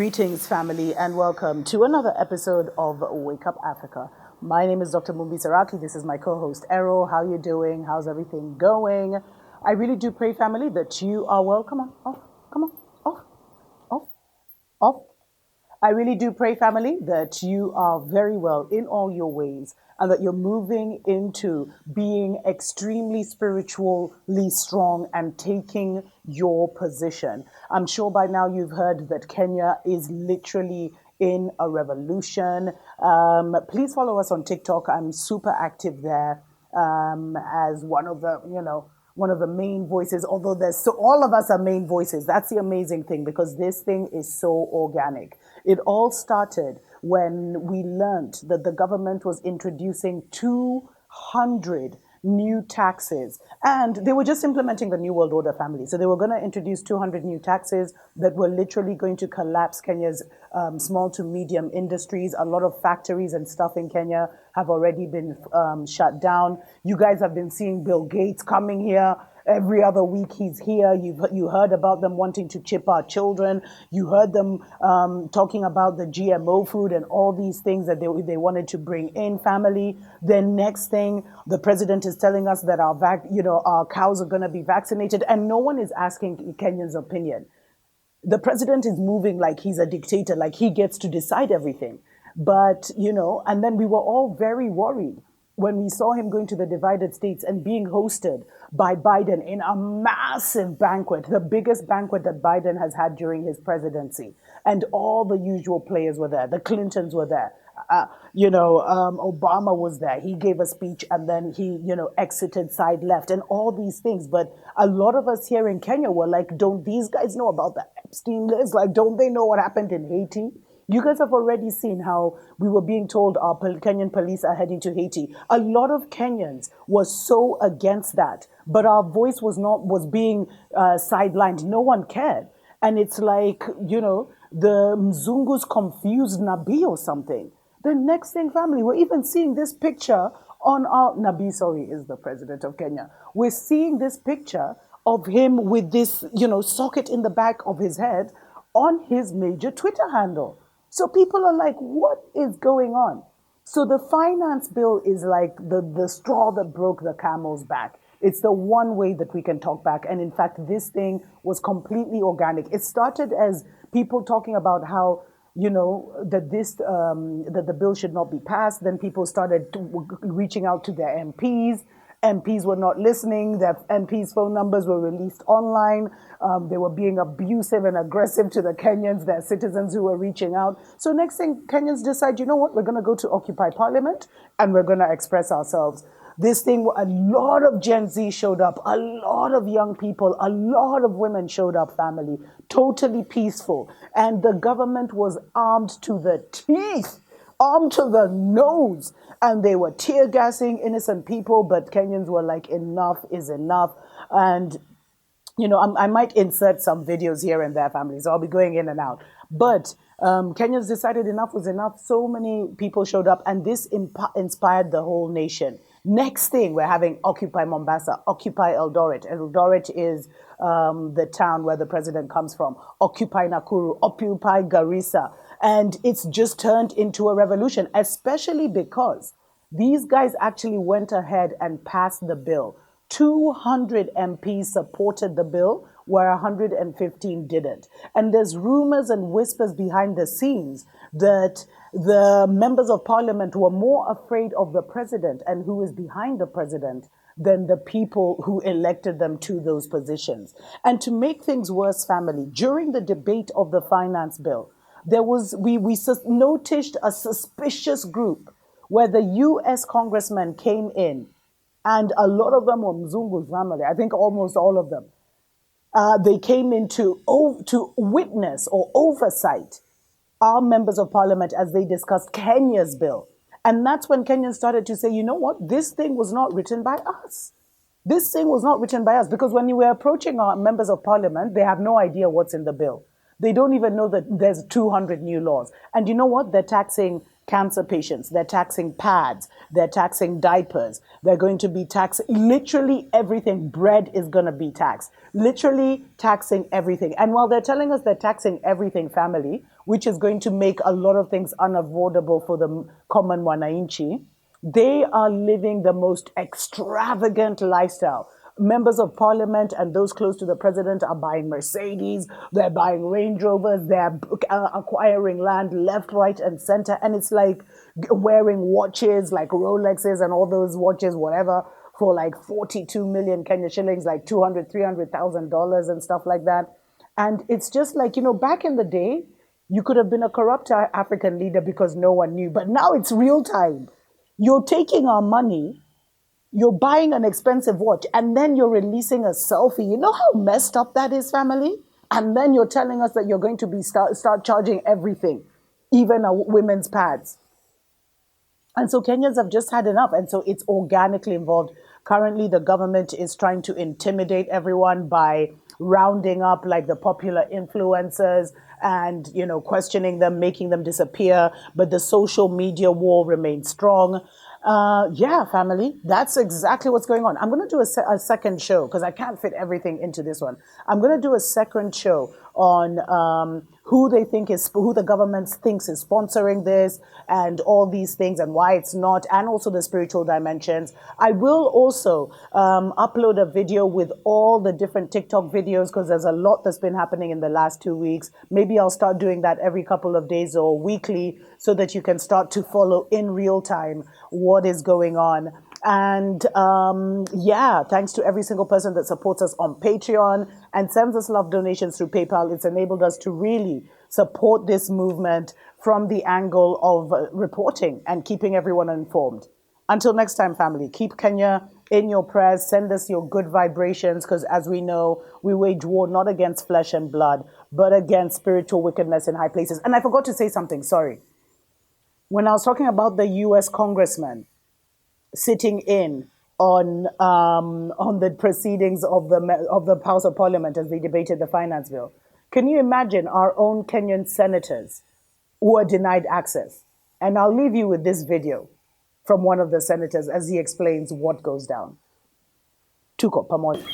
Greetings, family, and welcome to another episode of Wake Up Africa. My name is Dr. Mumbi. This is my co-host, Errol. How you doing? How's everything going? I really do pray, family, that you are well. Come on, off, come on, off, off, off. I really do pray, family, that you are very well in all your ways and that you're moving into being extremely spiritually strong and taking your position. I'm sure by now you've heard that Kenya is literally in a revolution. Please follow us on TikTok. I'm super active there as one of the main voices, although all of us are main voices. That's the amazing thing because this thing is so organic. It all started when we learned that the government was introducing 200 new taxes and they were just implementing the New World Order family. So they were going to introduce 200 new taxes that were literally going to collapse Kenya's small to medium industries. A lot of factories and stuff in Kenya have already been shut down. You guys have been seeing Bill Gates coming here. Every other week he's here. You heard about them wanting to chip our children. You heard them talking about the GMO food and all these things that they wanted to bring in family. Then next thing, the president is telling us that our cows are going to be vaccinated, and no one is asking Kenyans' opinion. The president is moving like he's a dictator, like he gets to decide everything. But, and then we were all very worried when we saw him going to the divided states and being hosted by Biden in a massive banquet, the biggest banquet that Biden has had during his presidency. And all the usual players were there. The Clintons were there. Obama was there. He gave a speech and then he, exited side left and all these things. But a lot of us here in Kenya were like, don't these guys know about the Epstein list? Like, don't they know what happened in Haiti? You guys have already seen how we were being told our Kenyan police are heading to Haiti. A lot of Kenyans were so against that, but our voice was being sidelined. No one cared. And it's like, the Mzungus confused Nabi or something. The next thing, family, we're even seeing this picture on our... Nabi, sorry, is the president of Kenya. We're seeing this picture of him with this, socket in the back of his head on his major Twitter handle. So people are like, what is going on? So the finance bill is like the straw that broke the camel's back. It's the one way that we can talk back. And in fact, this thing was completely organic. It started as people talking about how, that the bill should not be passed. Then people started reaching out to their MPs. MPs were not listening. Their MPs' phone numbers were released online. They were being abusive and aggressive to the Kenyans, their citizens who were reaching out. So next thing, Kenyans decide, you know what, we're going to go to Occupy Parliament and we're going to express ourselves. This thing, a lot of Gen Z showed up, a lot of young people, a lot of women showed up, family, totally peaceful. And the government was armed to the teeth, armed to the nose. And they were tear gassing innocent people, but Kenyans were like, enough is enough. And, I might insert some videos here and there, family, so I'll be going in and out. But Kenyans decided enough was enough. So many people showed up, and this inspired the whole nation. Next thing, we're having Occupy Mombasa, Occupy Eldoret. Eldoret is the town where the president comes from. Occupy Nakuru, Occupy Garissa. And it's just turned into a revolution, especially because these guys actually went ahead and passed the bill. 200 MPs supported the bill, where 115 didn't. And there's rumors and whispers behind the scenes that the members of parliament were more afraid of the president and who is behind the president than the people who elected them to those positions. And to make things worse, family, during the debate of the finance bill, we noticed a suspicious group where the U.S. congressmen came in, and a lot of them were Mzungu's family. I think almost all of them. They came in to witness or oversight our members of parliament as they discussed Kenya's bill. And that's when Kenyans started to say, you know what, this thing was not written by us. This thing was not written by us, because when you were approaching our members of parliament, they have no idea what's in the bill. They don't even know that there's 200 new laws. And you know what? They're taxing cancer patients. They're taxing pads. They're taxing diapers. They're going to be taxing literally everything. Bread is going to be taxed. Literally taxing everything. And while they're telling us they're taxing everything, family, which is going to make a lot of things unavoidable for the common Wananchi, they are living the most extravagant lifestyle. Members of parliament and those close to the president are buying Mercedes, they're buying Range Rovers, they're acquiring land left, right, and center. And it's like wearing watches like Rolexes and all those watches, whatever, for like 42 million Kenya shillings, like 200, $300,000 and stuff like that. And it's just like, back in the day, you could have been a corrupt African leader because no one knew. But now it's real time. You're taking our money, you're buying an expensive watch, and then you're releasing a selfie. You know how messed up that is, family? And then you're telling us that you're going to be start charging everything, even women's pads. And so Kenyans have just had enough. And so it's organically involved. Currently, the government is trying to intimidate everyone by rounding up like the popular influencers and, questioning them, making them disappear. But the social media war remains strong. Yeah, family, that's exactly what's going on. I'm going to do a second show because I can't fit everything into this one. I'm going to do a second show on who the government thinks is sponsoring this and all these things and why it's not, and also the spiritual dimensions. I will also upload a video with all the different TikTok videos because there's a lot that's been happening in the last 2 weeks. Maybe I'll start doing that every couple of days or weekly so that you can start to follow in real time what is going on. And yeah, thanks to every single person that supports us on Patreon and sends us love donations through PayPal. It's enabled us to really support this movement from the angle of reporting and keeping everyone informed. Until next time, family, keep Kenya in your prayers. Send us your good vibrations because, as we know, we wage war not against flesh and blood, but against spiritual wickedness in high places. And I forgot to say something, sorry. When I was talking about the US congressman sitting in on the proceedings of the House of Parliament as they debated the finance bill, can you imagine our own Kenyan senators who are denied access? And I'll leave you with this video from one of the senators as he explains what goes down. Tuko pamoja.